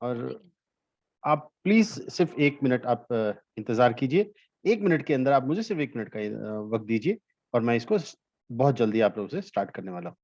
और आप प्लीज सिर्फ 1 मिनट आप इंतजार कीजिए। 1 मिनट के अंदर आप मुझे सिर्फ 1 मिनट का वक्त दीजिए और मैं इसको बहुत जल्दी आप लोगों से स्टार्ट करने वाला हूँ।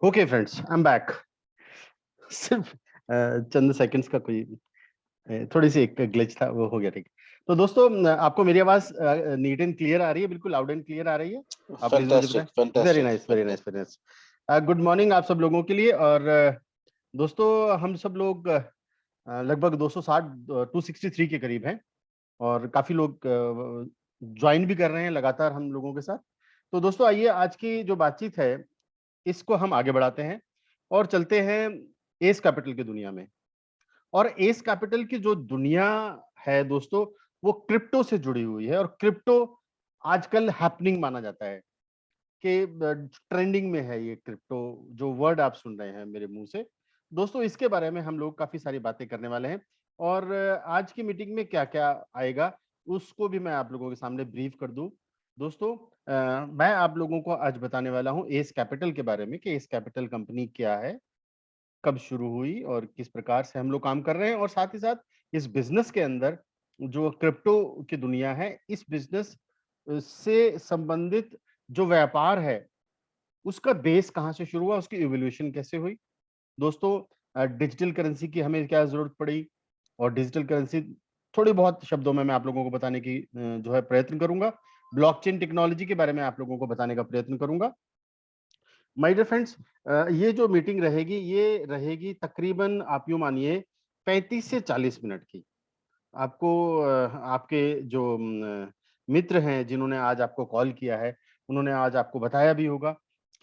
Okay friends, I am back. सिर्फ चंद सेकंड्स का कोई थोड़ी सी एक ग्लिच था, वो हो गया ठीक। तो दोस्तों, आपको मेरी आवाज नीट एंड क्लियर आ रही है? बिल्कुल लाउड एंड क्लियर आ रही है? आप प्लीज मुझे बताएं। Fantastic, very fantastic, nice, very nice, very nice. Good morning आप सब लोगों के लिए। और दोस्तों, हम सब लोग लगभग 260 263 के करीब हैं और काफी लोग ज्वाइन भी कर रहे हैं लगातार हम लोगों के साथ। तो दोस्तों, आइए आज की जो बातचीत है इसको हम आगे बढ़ाते हैं और चलते हैं एस कैपिटल की दुनिया में। और एस कैपिटल की जो दुनिया है दोस्तों, वो क्रिप्टो से जुड़ी हुई है। और क्रिप्टो आजकल हैपनिंग माना जाता है कि ट्रेंडिंग में है ये क्रिप्टो, जो वर्ड आप सुन रहे हैं मेरे मुंह से। दोस्तों, इसके बारे में हम लोग काफी सारी बातें करने वाले हैं और आज की मीटिंग में क्या क्या आएगा उसको भी मैं आप लोगों के सामने ब्रीफ कर दूं। दोस्तों, मैं आप लोगों को आज बताने वाला हूं एस कैपिटल के बारे में कि एस कैपिटल कंपनी क्या है, कब शुरू हुई और किस प्रकार से हम लोग काम कर रहे हैं, और साथ ही साथ इस बिजनेस के अंदर जो क्रिप्टो की दुनिया है, इस बिजनेस से संबंधित जो व्यापार है उसका बेस कहाँ से शुरू हुआ, उसकी इवोल्यूशन कैसे हुई। दोस्तों, डिजिटल करेंसी की हमें क्या जरूरत पड़ी, और डिजिटल करेंसी थोड़ी बहुत शब्दों में मैं आप लोगों को बताने की जो है प्रयत्न करूंगा। ब्लॉकचेन टेक्नोलॉजी के बारे में आप लोगों को बताने का प्रयत्न करूंगा। माय डियर फ्रेंड्स, ये जो मीटिंग रहेगी ये रहेगी तकरीबन आप यूं मानिए 35 से 40 मिनट की। आपको आपके जो मित्र हैं जिन्होंने आज आपको कॉल किया है, उन्होंने आज आपको बताया भी होगा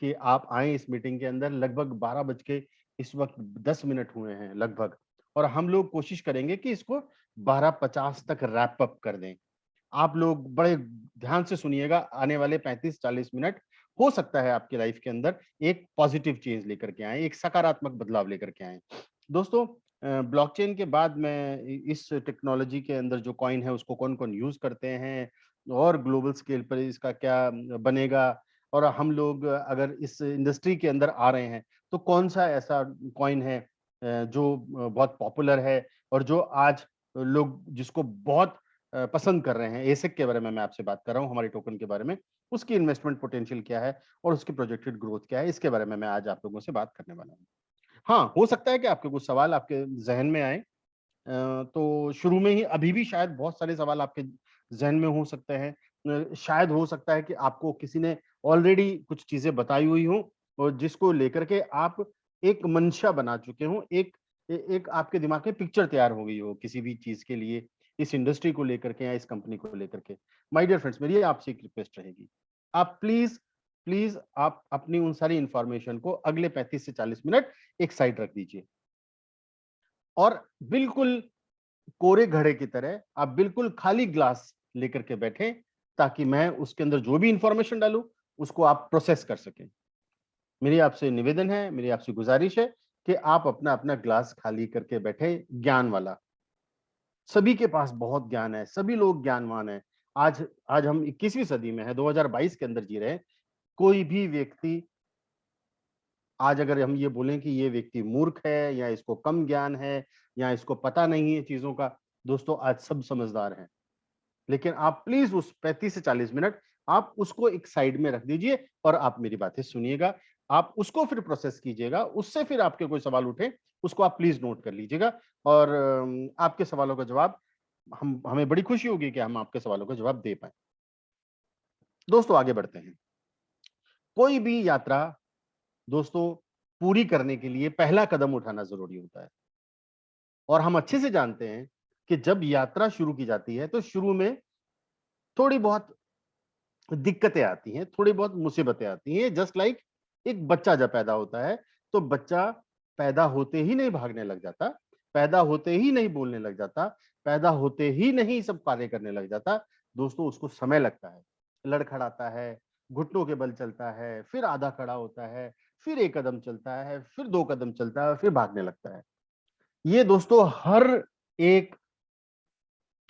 कि आप आए इस मीटिंग के अंदर। लगभग 12 बज के इस वक्त 10 मिनट हुए हैं लगभग, और हम लोग कोशिश करेंगे कि इसको 12:50 तक रैप अप कर दें। आप लोग बड़े ध्यान से सुनिएगा। आने वाले 35-40 मिनट हो सकता है आपकी लाइफ के अंदर एक पॉजिटिव चेंज लेकर के आए, एक सकारात्मक बदलाव लेकर के आए। दोस्तों, ब्लॉकचेन के बाद में इस टेक्नोलॉजी के अंदर जो कॉइन है उसको कौन कौन यूज करते हैं और ग्लोबल स्केल पर इसका क्या बनेगा, और हम लोग अगर इस इंडस्ट्री के अंदर आ रहे हैं तो कौन सा ऐसा कॉइन है जो बहुत पॉपुलर है और जो आज लोग जिसको बहुत पसंद कर रहे हैं। एसिक के बारे में मैं आपसे बात कर रहा हूँ, हमारे टोकन के बारे में। उसकी इन्वेस्टमेंट पोटेंशियल क्या है और उसकी प्रोजेक्टेड ग्रोथ क्या है, इसके बारे में मैं आज आप लोगों से बात करने वाला हूँ। हाँ, हो सकता है कि आपके कुछ सवाल आपके जहन में आए। तो शुरू में ही अभी भी शायद बहुत सारे सवाल आपके जहन में हो सकते हैं। शायद हो सकता है कि आपको किसी ने ऑलरेडी कुछ चीजें बताई हुई हो और जिसको लेकर के आप एक मंशा बना चुके हो, एक आपके दिमाग में पिक्चर तैयार हो गई हो किसी भी चीज के लिए, इस इंडस्ट्री को लेकर के या इस कंपनी को लेकर के। माय डियर फ्रेंड्स, मेरी आपसे एक रिक्वेस्ट रहेगी, आप प्लीज प्लीज आप अपनी उन सारी इंफॉर्मेशन को अगले 35 से 40 मिनट एक साइड रख दीजिए और बिल्कुल कोरे घड़े की तरह आप बिल्कुल खाली ग्लास लेकर के बैठे, ताकि मैं उसके अंदर जो भी इंफॉर्मेशन डालूं उसको आप प्रोसेस कर सकें। मेरी आपसे निवेदन है, मेरी आपसे गुजारिश है कि आप अपना अपना ग्लास खाली करके बैठे, ज्ञान वाला। सभी के पास बहुत ज्ञान है, सभी लोग ज्ञानवान है। आज आज हम 21वीं सदी में है, 2022 के अंदर जी रहे हैं। कोई भी व्यक्ति आज अगर हम ये बोलें कि ये व्यक्ति मूर्ख है या इसको कम ज्ञान है या इसको पता नहीं है चीजों का, दोस्तों आज सब समझदार हैं। लेकिन आप प्लीज उस 35 से 40 मिनट आप उसको एक साइड में रख दीजिए और आप मेरी बातें सुनिएगा। आप उसको फिर प्रोसेस कीजिएगा, उससे फिर आपके कोई सवाल उठे उसको आप प्लीज नोट कर लीजिएगा। और आपके सवालों का जवाब हम हमें बड़ी खुशी होगी कि हम आपके सवालों का जवाब दे पाए। दोस्तों, आगे बढ़ते हैं। कोई भी यात्रा दोस्तों पूरी करने के लिए पहला कदम उठाना जरूरी होता है, और हम अच्छे से जानते हैं कि जब यात्रा शुरू की जाती है तो शुरू में थोड़ी बहुत दिक्कतें आती हैं, थोड़ी बहुत मुसीबतें आती हैं। जस्ट लाइक एक बच्चा जब पैदा होता है, तो बच्चा पैदा होते ही नहीं भागने लग जाता, पैदा होते ही नहीं बोलने लग जाता, पैदा होते ही नहीं सब कार्य करने लग जाता। दोस्तों, उसको समय लगता है, लड़खड़ाता है, घुटनों के बल चलता है, फिर आधा खड़ा होता है, फिर 1 कदम चलता है, फिर 2 कदम चलता है, फिर भागने लगता है। ये दोस्तों हर एक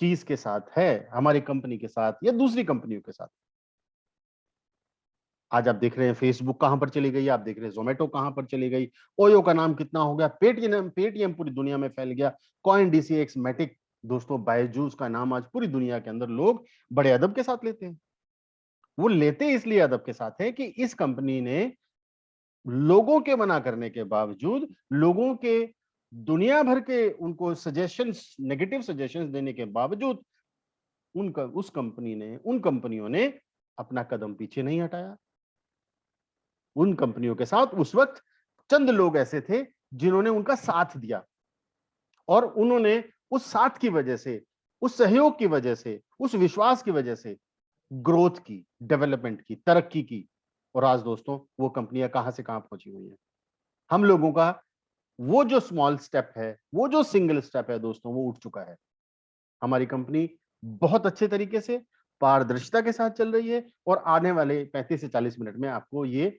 चीज के साथ है, हमारी कंपनी के साथ या दूसरी कंपनियों के साथ। आज आप देख रहे हैं फेसबुक कहां पर चली गई, आप देख रहे हैं जोमेटो कहां पर चली गई, ओयो का नाम कितना हो गया, पेटीएम पेटीएम पूरी दुनिया में फैल गया, कॉइन डीसीएक्स मैटिक, दोस्तों बायजूस का नाम आज पूरी दुनिया के अंदर लोग बड़े अदब के साथ लेते हैं। वो लेते इसलिए अदब के साथ है कि इस कंपनी ने लोगों के मना करने के बावजूद, लोगों के दुनिया भर के उनको सजेशंस, नेगेटिव सजेशंस देने के बावजूद, उनका उस कंपनी ने, उन कंपनियों ने अपना कदम पीछे नहीं हटाया। उन कंपनियों के साथ उस वक्त चंद लोग ऐसे थे जिन्होंने उनका साथ दिया, और उन्होंने उस साथ की वजह से, उस सहयोग की वजह से, उस विश्वास की वजह से ग्रोथ की, डेवलपमेंट की, तरक्की की। और आज दोस्तों वो कंपनियां कहां से कहां पहुंची हुई हैं। हम लोगों का वो जो स्मॉल स्टेप है, वो जो सिंगल स्टेप है दोस्तों, वो उठ चुका है। हमारी कंपनी बहुत अच्छे तरीके से पारदर्शिता के साथ चल रही है, और आने वाले 35 से 40 मिनट में आपको ये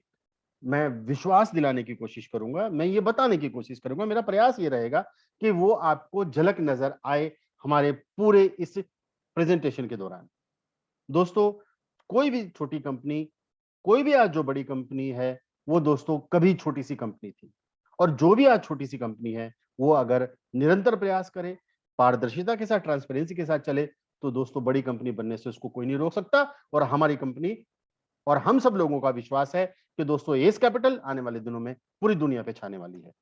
मैं विश्वास दिलाने की कोशिश करूंगा, मैं ये बताने की कोशिश करूंगा, मेरा प्रयास ये रहेगा कि वो आपको झलक नजर आए हमारे पूरे इस प्रेजेंटेशन के दौरान। दोस्तों, कोई भी छोटी कंपनी, कोई भी आज जो बड़ी कंपनी है, वो दोस्तों कभी छोटी सी कंपनी थी। और जो भी आज छोटी सी कंपनी है, वो अगर निरंतर प्रयास करे, पारदर्शिता के साथ, ट्रांसपेरेंसी के साथ चले, तो दोस्तों बड़ी कंपनी बनने से उसको कोई नहीं रोक सकता। और हमारी कंपनी और हम सब लोगों का विश्वास है कि दोस्तों एस कैपिटल आने वाले दिनों में पूरी दुनिया पे छाने वाली है।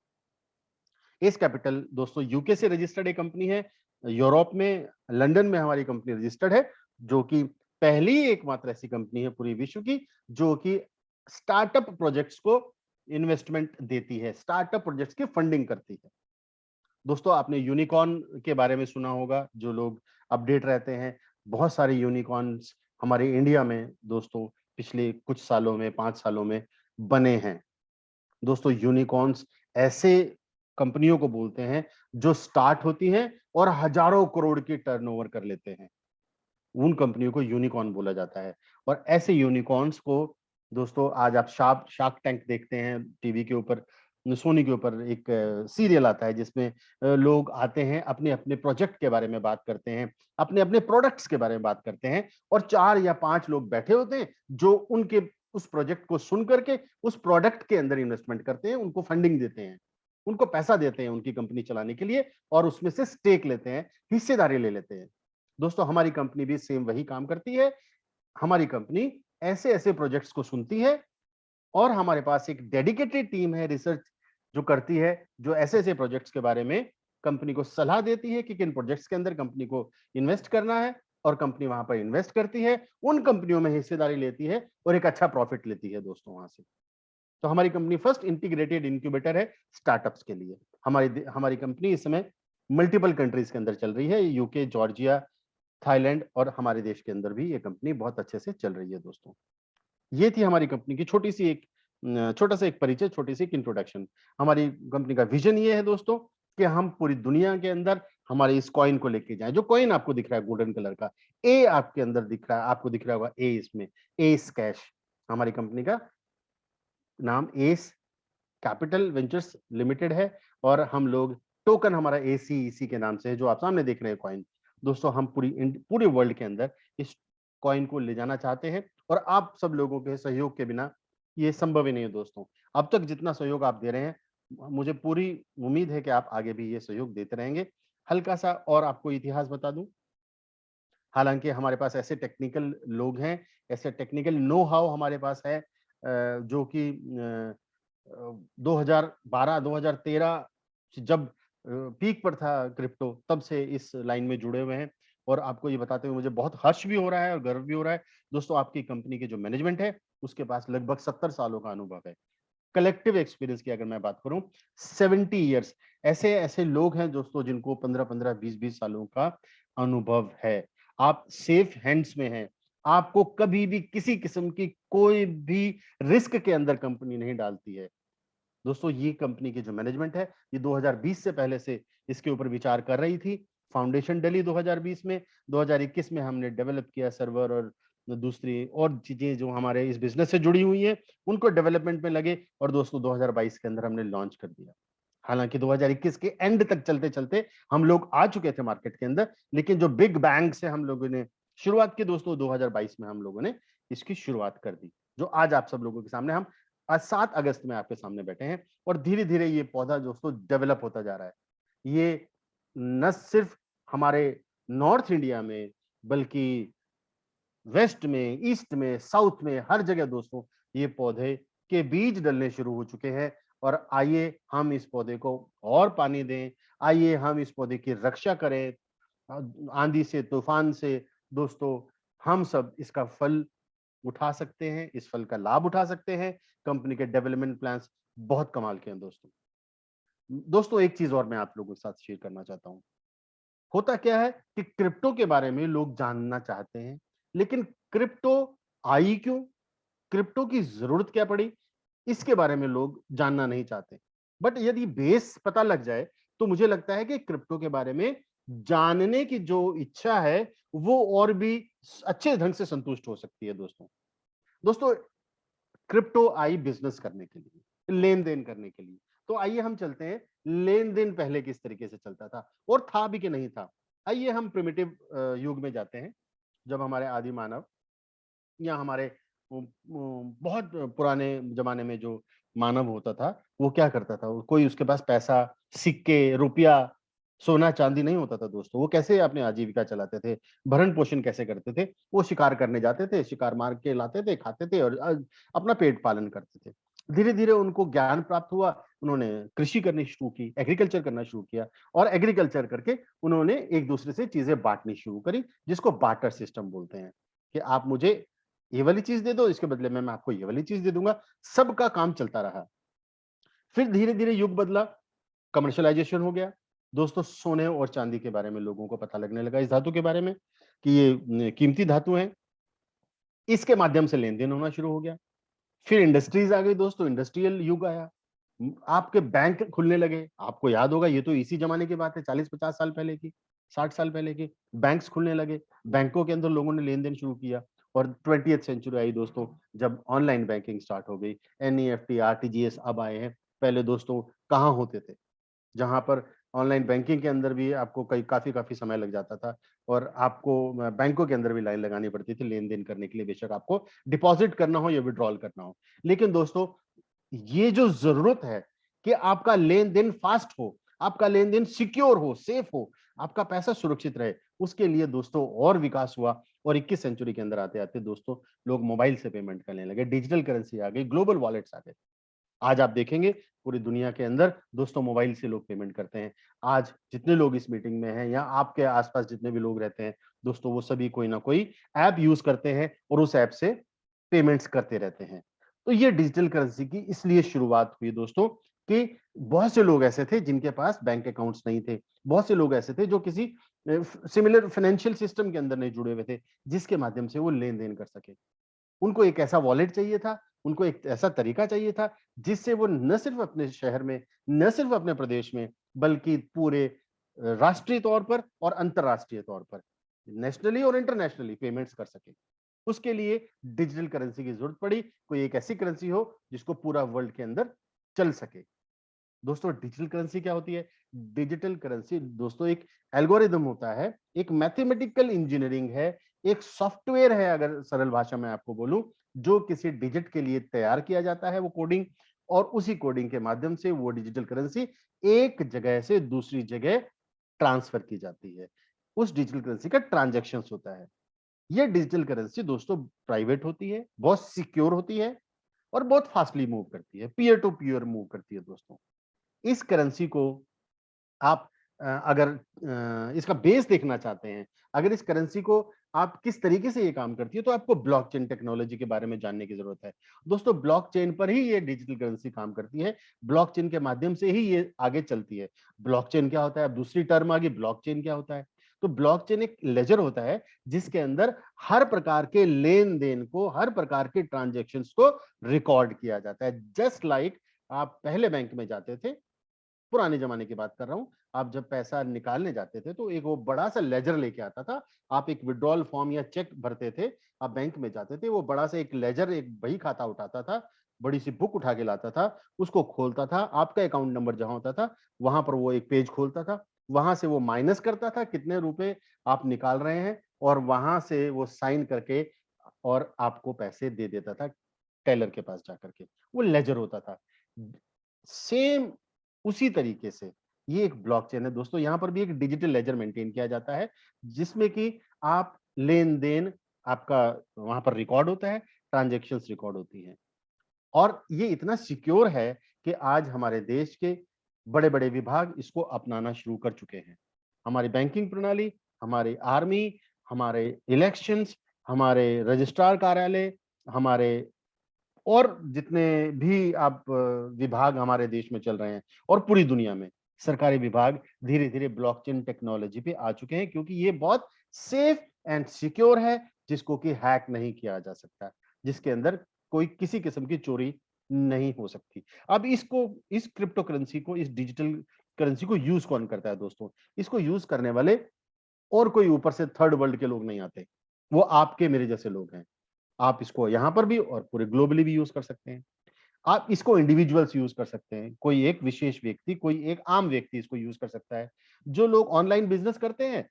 एस कैपिटल दोस्तों यूके से रजिस्टर्ड एक कंपनी है, यूरोप में लंदन में हमारी कंपनी रजिस्टर्ड है, जो कि पहली एकमात्र ऐसी कंपनी है पूरी विश्व की जो कि स्टार्टअप प्रोजेक्ट्स को इन्वेस्टमेंट देती है, स्टार्टअप प्रोजेक्ट्स की फंडिंग करती है। दोस्तों, आपने यूनिकॉर्न के बारे में सुना होगा, जो लोग अपडेट रहते हैं, बहुत सारे यूनिकॉर्न्स हमारे इंडिया में दोस्तों पिछले कुछ सालों में, 5 सालों में बने हैं। दोस्तों, यूनिकॉर्न्स ऐसे कंपनियों को बोलते हैं जो स्टार्ट होती हैं और हजारों करोड़ की टर्नओवर कर लेते हैं, उन कंपनियों को यूनिकॉर्न बोला जाता है। और ऐसे यूनिकॉर्न्स को दोस्तों आज आप शार्क टैंक देखते हैं टीवी के ऊपर, सोनी के ऊपर एक सीरियल आता है जिसमें लोग आते हैं, अपने अपने प्रोजेक्ट के बारे में बात करते हैं, अपने अपने प्रोडक्ट्स के बारे में बात करते हैं, और 4 या 5 लोग बैठे होते हैं जो उनके उस प्रोजेक्ट को सुन करके उस प्रोडक्ट के अंदर इन्वेस्टमेंट करते हैं, उनको फंडिंग देते हैं, उनको पैसा देते हैं उनकी कंपनी चलाने के लिए, और उसमें से स्टेक लेते हैं, हिस्सेदारी ले लेते हैं। दोस्तों, हमारी कंपनी भी सेम वही काम करती है। हमारी कंपनी ऐसे ऐसे प्रोजेक्ट्स को सुनती है, और हमारे पास एक डेडिकेटेड टीम है रिसर्च जो करती है, जो ऐसे ऐसे प्रोजेक्ट्स के बारे में कंपनी को सलाह देती है कि किन प्रोजेक्ट्स के अंदर कंपनी को इन्वेस्ट करना है, और कंपनी वहां पर इन्वेस्ट करती है, उन कंपनियों में हिस्सेदारी लेती है और एक अच्छा प्रॉफिट लेती है दोस्तों वहां से। तो हमारी कंपनी फर्स्ट इंटीग्रेटेड इंक्यूबेटर है स्टार्टअप्स के लिए। हमारी हमारी कंपनी इस समय मल्टीपल कंट्रीज के अंदर चल रही है, यूके, जॉर्जिया, थाईलैंड, और हमारे देश के अंदर भी ये कंपनी बहुत अच्छे से चल रही है दोस्तों। ये थी हमारी कंपनी की छोटी सी एक छोटा सा एक परिचय, छोटी सी एक इंट्रोडक्शन। हमारी कंपनी का विजन ये है दोस्तों कि हम पूरी दुनिया के अंदर हमारे इस कॉइन को लेके जाएं। जो कॉइन आपको दिख रहा है गोल्डन कलर का, ए आपके अंदर दिख रहा है, आपको दिख रहा होगा ए, इसमें एस कैश हमारी कंपनी का नाम, एस कैपिटल वेंचर्स लिमिटेड है, और हम लोग टोकन हमारा एसीईसी के नाम से है, जो आप सामने देख रहे हैं कॉइन। दोस्तों, हम पूरे वर्ल्ड के अंदर इस कॉइन को ले जाना चाहते हैं, और आप सब लोगों के सहयोग के बिना ये संभव ही नहीं है दोस्तों। अब तक जितना सहयोग आप दे रहे हैं, मुझे पूरी उम्मीद है कि आप आगे भी ये सहयोग देते रहेंगे। हल्का सा और आपको इतिहास बता दूं, हालांकि हमारे पास ऐसे टेक्निकल लोग हैं, ऐसे टेक्निकल नो हाउ हमारे पास है, जो कि 2012-2013 जब पीक पर था क्रिप्टो, तब से इस लाइन में जुड़े हुए हैं। और आपको ये बताते हुए मुझे बहुत हर्ष भी हो रहा है और गर्व भी हो रहा है दोस्तों, आपकी कंपनी के जो मैनेजमेंट है उसके पास लगभग 70 सालों का अनुभव है। कलेक्टिव एक्सपीरियंस की अगर मैं बात करूं, 70 ईयर्स, ऐसे ऐसे लोग हैं दोस्तों जिनको 15-15, 20-20 सालों का अनुभव है। आप सेफ हैंड्स में हैं। आपको कभी भी किसी किस्म की कोई भी रिस्क के अंदर कंपनी नहीं डालती है। दोस्तों ये कंपनी की जो मैनेजमेंट है, ये 2020 से पहले से इसके ऊपर विचार कर रही थी। फाउंडेशन डली 2020 में, 2021 में हमने डेवलप किया सर्वर और दूसरी और चीजें जो हमारे इस बिजनेस से जुड़ी हुई हैं, उनको डेवलपमेंट में लगे और दोस्तों 2022 के अंदर हमने लॉन्च कर दिया। हालांकि 2021 के एंड तक चलते चलते हम लोग आ चुके थे मार्केट के अंदर, लेकिन जो बिग बैंग से हम लोगों ने शुरुआत की दोस्तों, 2022 में हम लोगों ने इसकी शुरुआत कर दी, जो आज आप सब लोगों के सामने हम आज 7 अगस्त में आपके सामने बैठे हैं। और धीरे धीरे ये पौधा दोस्तों डेवलप होता जा रहा है। ये न सिर्फ हमारे नॉर्थ इंडिया में, बल्कि वेस्ट में, ईस्ट में, साउथ में, हर जगह दोस्तों ये पौधे के बीज डलने शुरू हो चुके हैं। और आइए हम इस पौधे को और पानी दें, आइए हम इस पौधे की रक्षा करें आंधी से, तूफान से। दोस्तों हम सब इसका फल उठा सकते हैं, इस फल का लाभ उठा सकते हैं। कंपनी के डेवलपमेंट प्लान्स बहुत कमाल के हैं दोस्तों। दोस्तों एक चीज और मैं आप लोगों के साथ शेयर करना चाहता हूं। होता क्या है कि क्रिप्टो के बारे में लोग जानना चाहते हैं, लेकिन क्रिप्टो आई क्यों, क्रिप्टो की जरूरत क्या पड़ी, इसके बारे में लोग जानना नहीं चाहते। बट यदि बेस पता लग जाए तो मुझे लगता है कि क्रिप्टो के बारे में जानने की जो इच्छा है वो और भी अच्छे ढंग से संतुष्ट हो सकती है दोस्तों। दोस्तों क्रिप्टो आई बिजनेस करने के लिए, लेन देन करने के लिए। तो आइए हम चलते हैं लेन देन पहले किस तरीके से चलता था और था भी कि नहीं था। आइए हम प्रिमिटिव युग में जाते हैं, जब हमारे आदि मानव या हमारे बहुत पुराने जमाने में जो मानव होता था वो क्या करता था, कोई उसके पास पैसा, सिक्के, रुपया, सोना चांदी नहीं होता था दोस्तों। वो कैसे अपने आजीविका चलाते थे, भरण पोषण कैसे करते थे? वो शिकार करने जाते थे, शिकार मार के लाते थे, खाते थे और अपना पेट पालन करते थे। धीरे धीरे उनको ज्ञान प्राप्त हुआ, उन्होंने कृषि करनी शुरू की, एग्रीकल्चर करना शुरू किया और एग्रीकल्चर करके उन्होंने एक दूसरे से चीजें बांटनी शुरू करी, जिसको बार्टर सिस्टम बोलते हैं कि आप मुझे ये वाली चीज दे दो, इसके बदले में मैं आपको ये वाली चीज दे दूंगा। सबका काम चलता रहा। फिर धीरे धीरे युग बदला, कमर्शियलाइजेशन हो गया। दोस्तों सोने और चांदी के बारे में लोगों को पता लगने लगा, इस धातु के बारे में कि ये कीमती धातु है। इसके माध्यम से लेन देन होना शुरू हो गया। फिर इंडस्ट्रीज आ गई दोस्तों, इंडस्ट्रियल युग आया। आपके बैंक खुलने लगे। आपको याद होगा, ये तो इसी जमाने की बात है, 40-50 साल पहले की, 60 साल पहले की। बैंक्स खुलने लगे, बैंकों के अंदर लोगों ने लेन देन शुरू किया। और 20th सेंचुरी आई दोस्तों, जब ऑनलाइन बैंकिंग स्टार्ट हो गई, एनईएफटी, आरटीजीएस अब आए हैं। पहले दोस्तों कहाँ होते थे, जहां पर ऑनलाइन बैंकिंग के अंदर भी आपको कई काफी काफी समय लग जाता था और आपको बैंकों के अंदर भी लाइन लगानी पड़ती थी लेन देन करने के लिए, बेशक आपको डिपॉजिट करना हो या विड्रॉल करना हो। लेकिन दोस्तों ये जो जरूरत है कि आपका लेन देन फास्ट हो, आपका लेन देन सिक्योर हो, सेफ हो, आपका पैसा सुरक्षित रहे, उसके लिए दोस्तों और विकास हुआ। और 21 सेंचुरी के अंदर आते आते दोस्तों लोग मोबाइल से पेमेंट करने लगे, डिजिटल करेंसी आ गई, ग्लोबल वॉलेट्स आ गए। आज आप देखेंगे पूरी दुनिया के अंदर दोस्तों मोबाइल से लोग पेमेंट करते हैं। आज जितने लोग इस मीटिंग में हैं या आपके आसपास जितने भी लोग रहते हैं दोस्तों, वो सभी कोई ना कोई ऐप यूज करते हैं और उस ऐप से पेमेंट्स करते रहते हैं। तो ये डिजिटल करेंसी की इसलिए शुरुआत हुई दोस्तों कि बहुत से लोग ऐसे थे जिनके पास बैंक अकाउंट्स नहीं थे, बहुत से लोग ऐसे थे जो किसी सिमिलर फाइनेंशियल सिस्टम के अंदर नहीं जुड़े हुए थे, जिसके माध्यम से वो लेन देन कर सके। उनको एक ऐसा वॉलेट चाहिए था, उनको एक ऐसा तरीका चाहिए था जिससे वो न सिर्फ अपने शहर में, न सिर्फ अपने प्रदेश में, बल्कि पूरे राष्ट्रीय तौर पर और अंतरराष्ट्रीय तौर पर, नेशनली और इंटरनेशनली पेमेंट्स कर सके। उसके लिए डिजिटल करेंसी की जरूरत पड़ी, कोई एक ऐसी करेंसी हो जिसको पूरा वर्ल्ड के अंदर चल सके। दोस्तों डिजिटल करेंसी क्या होती है? डिजिटल करेंसी दोस्तों एक एल्गोरिदम होता है, एक मैथमेटिकल इंजीनियरिंग है, एक सॉफ्टवेयर है, अगर सरल भाषा में आपको बोलूं, जो किसी डिजिट के लिए तैयार किया जाता है वो कोडिंग, और उसी कोडिंग के माध्यम से वो डिजिटल करेंसी एक जगह से दूसरी जगह ट्रांसफर की जाती है। उस डिजिटल करेंसी का ट्रांजैक्शन होता है। ये डिजिटल करेंसी दोस्तों प्राइवेट होती है, बहुत सिक्योर होती है और बहुत फास्टली मूव करती है, पीयर टू पीयर मूव करती है दोस्तों। इस करेंसी को आप अगर इसका बेस देखना चाहते हैं, अगर इस करेंसी को आप किस तरीके से ये काम करती है, तो आपको ब्लॉकचेन टेक्नोलॉजी के बारे में जानने की जरूरत है। दोस्तों ब्लॉकचेन पर ही ये डिजिटल करेंसी काम करती है, ब्लॉकचेन के माध्यम से ही ये आगे चलती है। ब्लॉकचेन क्या होता है? अब दूसरी टर्म आ गई, ब्लॉकचेन क्या होता है? तो ब्लॉकचेन एक लेजर होता है जिसके अंदर हर प्रकार के लेन देन को, हर प्रकार के ट्रांजेक्शन्स को रिकॉर्ड किया जाता है। जस्ट लाइक आप पहले बैंक में जाते थे, पुराने जमाने की बात कर रहा हूं, आप जब पैसा निकालने जाते थे तो एक वो बड़ा सा लेजर लेके आता था। आप एक विड्रॉल फॉर्म या चेक भरते थे, आप बैंक में जाते थे, वो बड़ा सा एक लेजर, एक बही खाता उठाता था, बड़ी सी बुक उठा के लाता था, उसको खोलता था, आपका अकाउंट नंबर जहां होता था वहां पर वो एक पेज खोलता था, वहां से वो माइनस करता था कितने रुपए आप निकाल रहे हैं, और वहां से वो साइन करके और आपको पैसे दे देता था टेलर के पास जाकर के। वो लेजर होता था। सेम उसी तरीके से ये एक ब्लॉकचेन है दोस्तों। यहां पर भी एक डिजिटल लेजर मेंटेन किया जाता है जिसमें कि आप लेन देन आपका वहां पर रिकॉर्ड होता है, ट्रांजेक्शन्स रिकॉर्ड होती हैं, और ये इतना सिक्योर है कि आज हमारे देश के बड़े बड़े विभाग इसको अपनाना शुरू कर चुके हैं। हमारी बैंकिंग प्रणाली, हमारी आर्मी, हमारे इलेक्शंस, हमारे रजिस्ट्रार कार्यालय, हमारे और जितने भी आप विभाग हमारे देश में चल रहे हैं और पूरी दुनिया में सरकारी विभाग धीरे धीरे ब्लॉकचेन टेक्नोलॉजी पे आ चुके हैं, क्योंकि ये बहुत सेफ एंड सिक्योर है, जिसको कि हैक नहीं किया जा सकता, जिसके अंदर कोई किसी किस्म की चोरी नहीं हो सकती। अब इसको, इस क्रिप्टो करेंसी को, इस डिजिटल करेंसी को यूज कौन करता है दोस्तों? इसको यूज करने वाले और कोई ऊपर से थर्ड वर्ल्ड के लोग नहीं आते, वो आपके मेरे जैसे लोग हैं। आप इसको यहां पर भी और पूरे ग्लोबली भी यूज कर सकते हैं। आप इसको इंडिविजुअल्स यूज कर सकते हैं, कोई एक विशेष व्यक्ति, कोई एक आम व्यक्ति इसको यूज कर सकता है। जो लोग ऑनलाइन बिजनेस करते हैं,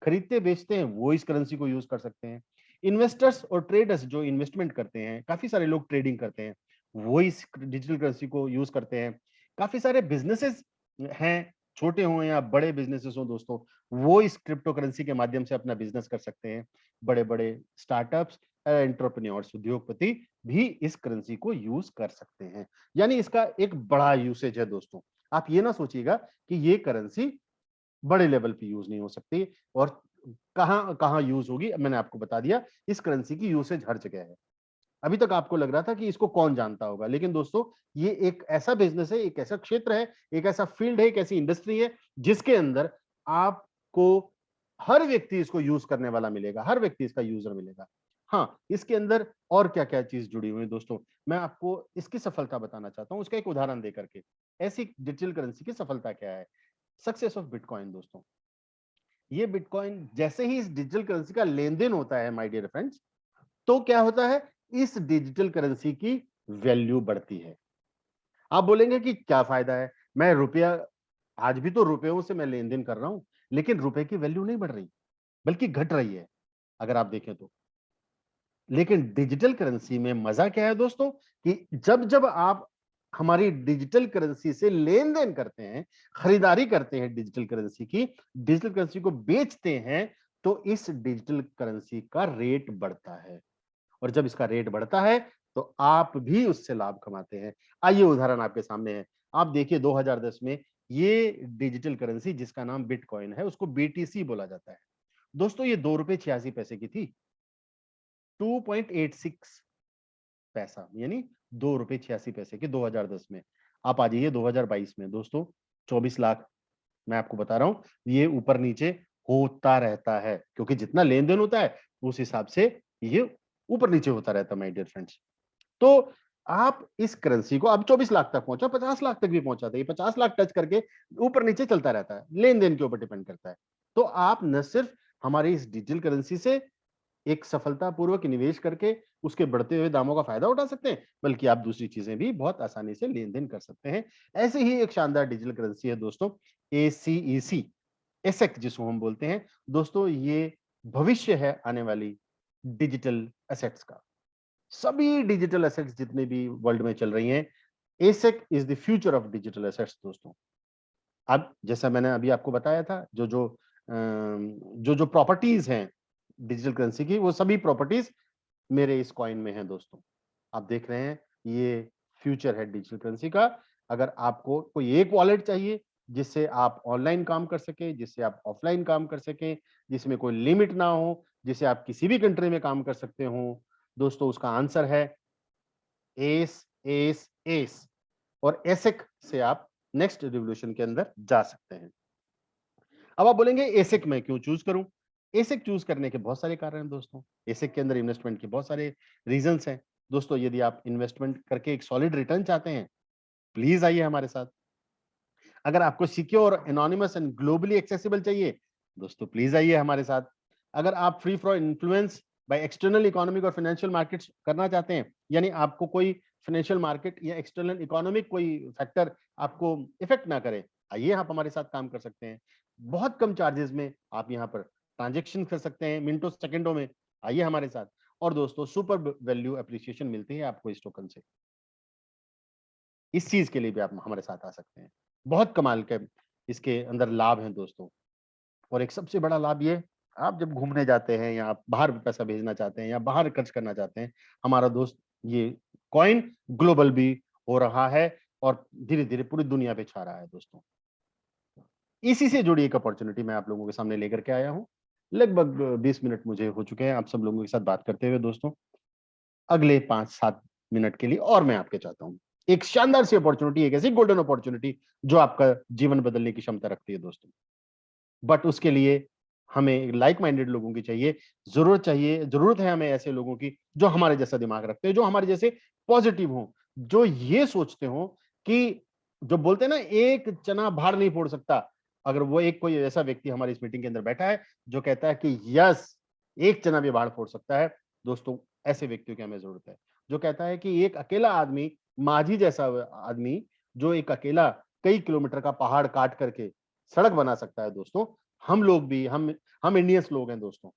खरीदते बेचते हैं, वो इस करेंसी को यूज कर सकते हैं। इन्वेस्टर्स और ट्रेडर्स जो इन्वेस्टमेंट करते हैं, काफी सारे लोग ट्रेडिंग करते हैं, वो इस डिजिटल करेंसी को यूज करते हैं। काफी सारे बिजनेसेस हैं, छोटे हों या बड़े बिजनेसेस हों दोस्तों, वो इस क्रिप्टो करेंसी के माध्यम से अपना बिजनेस कर सकते हैं। बड़े बड़े स्टार्टअप्स, एंटरप्रेन्योर्स, उद्योगपति भी इस करेंसी को यूज कर सकते हैं। यानी इसका एक बड़ा यूसेज है दोस्तों। आप ये ना सोचिएगा कि ये करेंसी बड़े लेवल पे यूज नहीं हो सकती, और कहां कहां यूज होगी मैंने आपको बता दिया। इस करेंसी की यूसेज हर जगह है। अभी तक आपको लग रहा था कि इसको कौन जानता होगा, लेकिन दोस्तों ये एक ऐसा बिजनेस है, एक ऐसा क्षेत्र है, एक ऐसा फील्ड है, एक ऐसी इंडस्ट्री है जिसके अंदर आपको हर व्यक्ति इसको यूज करने वाला मिलेगा, हर व्यक्ति इसका यूजर मिलेगा। हाँ, इसके अंदर और क्या क्या चीज जुड़ी हुई है दोस्तों, मैं आपको इसकी सफलता बताना चाहता हूं, उसका एक उदाहरण देकर के। ऐसी डिजिटल करेंसी की सफलता क्या है? सक्सेस ऑफ बिटकॉइन दोस्तों। ये बिटकॉइन जैसे ही इस डिजिटल करेंसी का लेन देन होता है माय डियर फ्रेंड्स, तो क्या होता है, इस डिजिटल करेंसी की वैल्यू बढ़ती है। आप बोलेंगे कि क्या फायदा है, मैं रुपया, आज भी तो रुपयों से मैं लेन देन कर रहा हूं, लेकिन रुपए की वैल्यू नहीं बढ़ रही, बल्कि घट रही है अगर आप देखें तो। लेकिन डिजिटल करेंसी में मजा क्या है दोस्तों, कि जब जब आप हमारी डिजिटल करेंसी से लेन देन करते हैं, खरीदारी करते हैं डिजिटल करेंसी की, डिजिटल करेंसी को बेचते हैं, तो इस डिजिटल करेंसी का रेट बढ़ता है, और जब इसका रेट बढ़ता है तो आप भी उससे लाभ कमाते हैं। आइए उदाहरण आपके सामने है। आप देखिए 2010 में ये डिजिटल करेंसी जिसका नाम बिटकॉइन है, उसको बीटीसी बोला जाता है दोस्तों। ये 2 रुपए 86 पैसे की थी, 2.86 पैसा, यानी 2 रुपए 86 पैसे की 2010 में। आप आ जाइए 2022 में दोस्तों, 24 लाख। मैं आपको बता रहा हूं ये ऊपर नीचे होता रहता है, क्योंकि जितना लेन देन होता है उस हिसाब से ये ऊपर नीचे होता रहता है माय डियर फ्रेंड्स। तो आप इस करेंसी को, अब 24 लाख तक पहुंचा, 50 लाख तक भी पहुंचा था, ये 50 लाख टच करके ऊपर नीचे चलता रहता है, लेन देन के ऊपर डिपेंड करता है। तो आप न सिर्फ हमारी इस डिजिटल करेंसी से एक सफलतापूर्वक निवेश करके उसके बढ़ते हुए दामों का फायदा उठा सकते हैं, बल्कि आप दूसरी चीजें भी बहुत आसानी से लेन देन कर सकते हैं। ऐसे ही एक शानदार डिजिटल करेंसी है दोस्तों, एसीईसी, एसेक जिसको हम बोलते हैं दोस्तों। ये भविष्य है आने वाली डिजिटल एसेट्स का। सभी डिजिटल एसेट्स जितने भी वर्ल्ड में चल रही हैं, AHSEC is the future of digital assets दोस्तों। अब जैसा मैंने अभी आपको बताया था, जो प्रॉपर्टीज हैं डिजिटल करेंसी की, वो सभी प्रॉपर्टीज मेरे इस कॉइन में है दोस्तों। आप देख रहे हैं ये फ्यूचर है डिजिटल करेंसी का। अगर आपको कोई एक वॉलेट चाहिए जिससे आप ऑनलाइन काम कर सके, जिससे आप ऑफलाइन काम कर सके, जिसमें कोई लिमिट ना हो, जिससे आप किसी भी कंट्री में काम कर सकते हो दोस्तों, उसका आंसर है एस एस एस। और एसेक से आप नेक्स्ट रिवोल्यूशन के अंदर जा सकते हैं। अब आप बोलेंगे एसिक मैं क्यों चूज करूं? एसिक चूज करने के बहुत सारे कारण हैं दोस्तों। एसिक के अंदर इन्वेस्टमेंट के बहुत सारे रीजंस हैं। दोस्तों यदि आप इन्वेस्टमेंट करके एक सॉलिड रिटर्न चाहते हैं, प्लीज आइए हमारे साथ। अगर आपको secure, anonymous and globally accessible चाहिए, दोस्तों प्लीज आइए हमारे साथ। अगर आप free from influence by external economic और फाइनेंशियल मार्केट्स करना चाहते हैं, यानी आपको कोई फाइनेंशियल मार्केट या एक्सटर्नल इकोनॉमिक कोई फैक्टर आपको इफेक्ट ना करे, आइए आप हमारे साथ काम कर सकते हैं। बहुत कम चार्जेस में आप यहाँ पर ट्रांजेक्शन कर सकते हैं, मिनटों सेकंडों में। आइए हमारे साथ। और दोस्तों सुपर वैल्यू एप्रिसिएशन मिलती है आपको इस टोकन से। इस चीज के लिए भी आप हमारे साथ आ सकते हैं। बहुत कमाल के इसके अंदर लाभ हैं दोस्तों। और एक सबसे बड़ा लाभ ये, आप जब घूमने जाते हैं या आप बाहर पैसा भेजना चाहते हैं या बाहर खर्च करना चाहते हैं, हमारा दोस्त ये कॉइन ग्लोबल भी हो रहा है और धीरे धीरे पूरी दुनिया पे छा रहा है दोस्तों। इसी से जुड़ी एक अपॉर्चुनिटी मैं आप लोगों के सामने लेकर के आया हूं। लगभग 20 मिनट मुझे हो चुके हैं आप सब लोगों के साथ बात करते हुए दोस्तों। अगले 5-7 मिनट के लिए और मैं आपके चाहता हूं एक शानदार सी अपॉर्चुनिटी, एक ऐसी गोल्डन अपॉर्चुनिटी जो आपका जीवन बदलने की क्षमता रखती है दोस्तों। बट उसके लिए हमें लाइक माइंडेड लोगों की चाहिए, जरूरत है हमें ऐसे लोगों की जो हमारे जैसा दिमाग रखते हैं, जो हमारे जैसे पॉजिटिव हों, जो ये सोचते हो कि जो बोलते हैं ना एक चना बाहर नहीं फोड़ सकता, अगर वो एक कोई ऐसा व्यक्ति हमारी इस मीटिंग के अंदर बैठा है जो कहता है कि यस एक चना भी बाहर फोड़ सकता है, दोस्तों ऐसे व्यक्तियों की हमें जरूरत है। जो कहता है कि एक अकेला आदमी, माझी जैसा आदमी जो एक अकेला कई किलोमीटर का पहाड़ काट करके सड़क बना सकता है दोस्तों, हम लोग भी हम इंडियंस लोग हैं दोस्तों।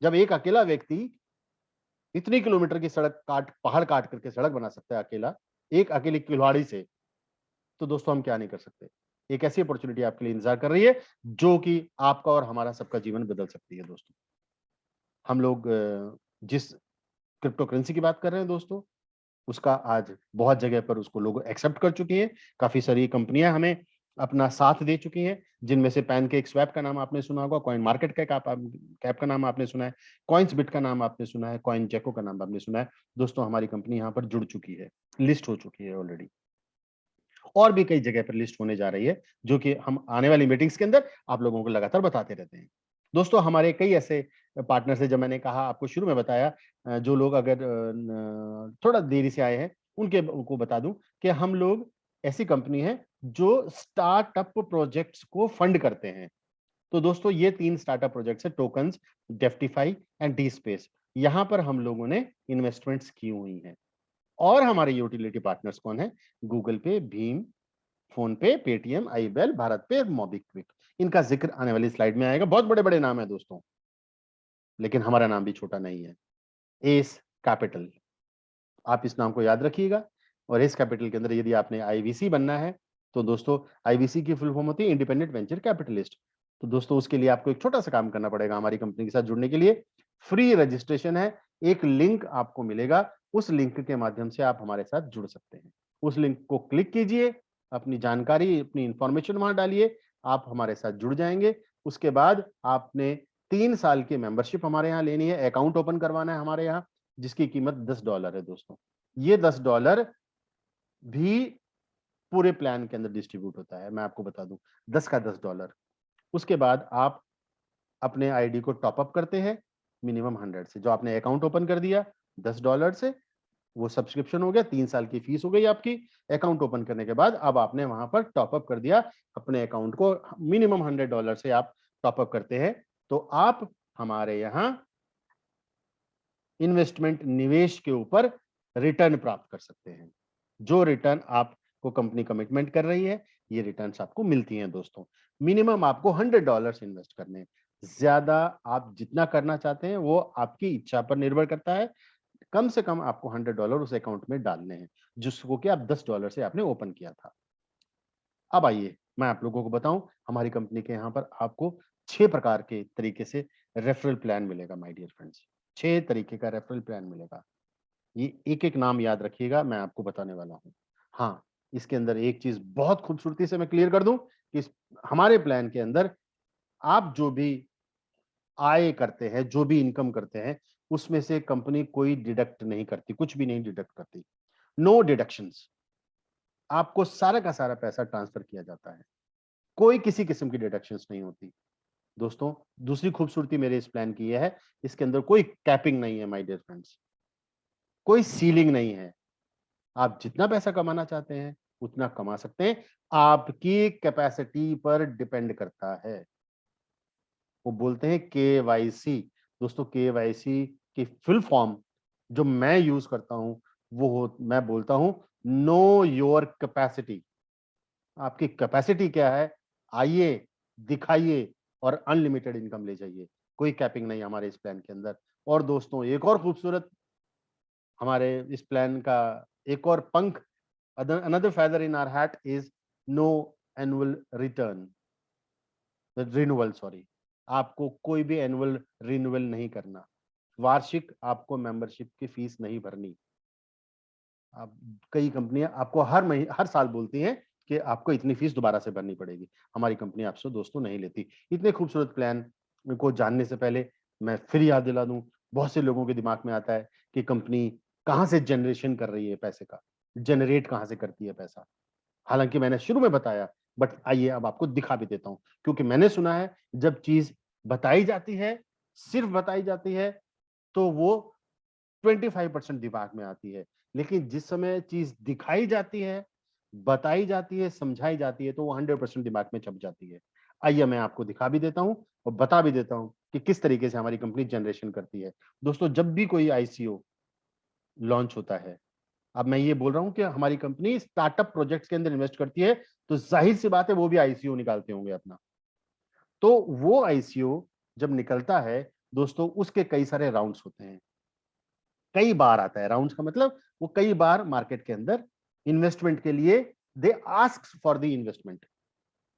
जब एक अकेला व्यक्ति इतनी किलोमीटर की सड़क पहाड़ काट करके सड़क बना सकता है अकेला, एक अकेली कुल्हाड़ी से, तो दोस्तों हम क्या नहीं कर सकते। एक ऐसी अपॉर्चुनिटी आपके लिए इंतजार कर रही है जो कि आपका और हमारा सबका जीवन बदल सकती है दोस्तों। हम लोग जिस क्रिप्टो करेंसी की बात कर रहे हैं दोस्तों, उसका आज बहुत जगह पर उसको लोग एक्सेप्ट कर चुके हैं। काफी सारी कंपनियां हमें अपना साथ दे चुकी हैं, जिनमें से पैनकेक स्वैप का नाम आपने सुना होगा, कॉइन मार्केट कैप का नाम आपने सुना है, कॉइन्स बिट का नाम आपने सुना है, कॉइन जैको का नाम आपने सुना है। दोस्तों हमारी कंपनी यहाँ पर जुड़ चुकी है, लिस्ट हो चुकी है ऑलरेडी। और भी कई जगह पर लिस्ट होने जा रही है, जो कि हम आने वाली मीटिंग्स के अंदर आप लोगों को लगातार बताते रहते हैं। दोस्तों हमारे कई ऐसे पार्टनर्स हैं, जब मैंने कहा आपको शुरू में बताया, जो लोग अगर थोड़ा देरी से आए हैं उनको बता दूं कि हम लोग ऐसी कंपनी है जो स्टार्टअप प्रोजेक्ट्स को फंड करते हैं। तो दोस्तों ये 3 स्टार्टअप प्रोजेक्ट्स है, टोकन्स, डेफ्टिफाई एंड डी स्पेस। यहां पर हम लोगों ने इन्वेस्टमेंट्स की हुई हैं। और हमारे यूटिलिटी पार्टनर्स कौन है? गूगल पे, भीम, फोन पे, पेटीएम, आईबेल, भारत पे, मोबिक्विक। इनका जिक्र आने वाली स्लाइड में आएगा। बहुत बड़े बड़े नाम है दोस्तों, लेकिन हमारा नाम भी छोटा नहीं है, एस कैपिटल। आप इस नाम को याद रखिएगा। और एस कैपिटल के अंदर यदि आपने आईवीसी बनना है, तो दोस्तों आईवीसी की फुल फॉर्म होती है इंडिपेंडेंट वेंचर कैपिटलिस्ट। तो दोस्तों उसके लिए आपको एक छोटा सा काम करना पड़ेगा हमारी कंपनी के साथ जुड़ने के लिए। फ्री रजिस्ट्रेशन है, एक लिंक आपको मिलेगा, उस लिंक के माध्यम से आप हमारे साथ जुड़ सकते हैं। उस लिंक को क्लिक कीजिए, अपनी जानकारी, अपनी इंफॉर्मेशन वहां डालिए, आप हमारे साथ जुड़ जाएंगे। उसके बाद आपने 3 साल की मेंबरशिप हमारे यहाँ लेनी है, अकाउंट ओपन करवाना है हमारे यहाँ, जिसकी कीमत $10 है दोस्तों। ये $10 भी पूरे प्लान के अंदर डिस्ट्रीब्यूट होता है, मैं आपको बता दूं, 10 का $10। उसके बाद आप अपने आईडी को टॉप अप करते हैं मिनिमम 100 से। जो आपने अकाउंट ओपन कर दिया $10 से, वो सब्सक्रिप्शन हो गया, 3 साल की फीस हो गई आपकी। अकाउंट ओपन करने के बाद अब आपने वहां पर टॉप अप कर दिया अपने अकाउंट को, मिनिमम $100 से आप टॉप अप करते हैं, तो आप हमारे यहाँ इन्वेस्टमेंट, निवेश के ऊपर रिटर्न प्राप्त कर सकते हैं। जो रिटर्न आपको कंपनी कमिटमेंट कर रही है, ये रिटर्न्स आपको मिलती हैं दोस्तों। मिनिमम आपको $100 इन्वेस्ट करने हैं। ज्यादा आप जितना करना चाहते हैं वो आपकी इच्छा पर निर्भर करता है। कम से कम आपको $100 उस अकाउंट में डालने हैं, जिसको कि आप $10 से आपने ओपन किया था। अब आइए मैं आप लोगों को बताऊं, हमारी कंपनी के यहाँ पर आपको 6 प्रकार के तरीके से रेफरल प्लान मिलेगा माय डियर फ्रेंड्स। 6 तरीके का रेफरल प्लान मिलेगा। ये एक-एक नाम याद रखिएगा, मैं आपको बताने वाला हूँ। हाँ, इसके अंदर एक चीज़ बहुत खूबसूरती से मैं क्लियर कर दूँ कि इस हमारे प्लान के अंदर आप जो भी आय करते हैं, जो भी इनकम करते हैं, उसमें से कंपनी कोई डिडक्ट नहीं करती, कुछ भी नहीं डिडक्ट करती। No deductions. आपको सारा का सारा पैसा ट्रांसफर किया जाता है। कोई किसी किस्म की डिडक्शंस नहीं होती। दोस्तों, दूसरी खूबसूरती मेरे इस प्लान की यह है, इसके अंदर कोई कैपिंग नहीं है माय डियर फ्रेंड्स, कोई सीलिंग नहीं है। आप जितना पैसा कमाना चाहते हैं उतना कमा सकते हैं, आपकी कैपेसिटी पर डिपेंड करता है। वो बोलते हैं केवाईसी। दोस्तों, केवाईसी की फुल फॉर्म जो मैं यूज करता हूं मैं बोलता हूं नो योर कैपेसिटी। आपकी कैपेसिटी क्या है, आइए, दिखाइए और अनलिमिटेड इनकम ले जाइए। कोई कैपिंग नहीं हमारे इस प्लान के अंदर। और दोस्तों, एक और खूबसूरत हमारे इस प्लान का एक और पंख, another feather in our hat is no annual return renewal, sorry. आपको कोई भी एनुअल रिन्यूअल नहीं करना, वार्षिक आपको मेंबरशिप की फीस नहीं भरनी। आप, कई कंपनियां आपको हर साल बोलती हैं कि आपको इतनी फीस दोबारा से भरनी पड़ेगी। हमारी कंपनी आपसे दोस्तों नहीं लेती। इतने खूबसूरत प्लान को जानने से पहले मैं फिर याद दिला दूं, बहुत से लोगों के दिमाग में आता है कि कंपनी कहां से जनरेशन कर रही है पैसे का, जनरेट कहां से करती है पैसा। हालांकि मैंने शुरू में बताया, बट आइए अब आपको दिखा भी देता हूं, क्योंकि मैंने सुना है जब चीज बताई जाती है, सिर्फ बताई जाती है, तो वो 25% दिमाग में आती है। लेकिन जिस समय चीज दिखाई जाती है, बताई जाती है, समझाई जाती है, तो वो 100% दिमाग में छप जाती है। आइए मैं आपको दिखा भी देता हूं और बता भी देता हूं कि किस तरीके से हमारी कंपनी जनरेशन करती है। दोस्तों, जब भी कोई आईसीओ लॉन्च होता है, अब मैं ये बोल रहा हूं कि हमारी कंपनी स्टार्टअप प्रोजेक्ट्स के अंदर इन्वेस्ट करती है, तो जाहिर सी बात है वो भी आईसीओ निकालते होंगे अपना। तो वो आईसीओ जब निकलता है दोस्तों, उसके कई सारे राउंड्स होते हैं, कई बार आता है। राउंड्स का मतलब वो कई बार मार्केट के अंदर इन्वेस्टमेंट के लिए they ask for the investment.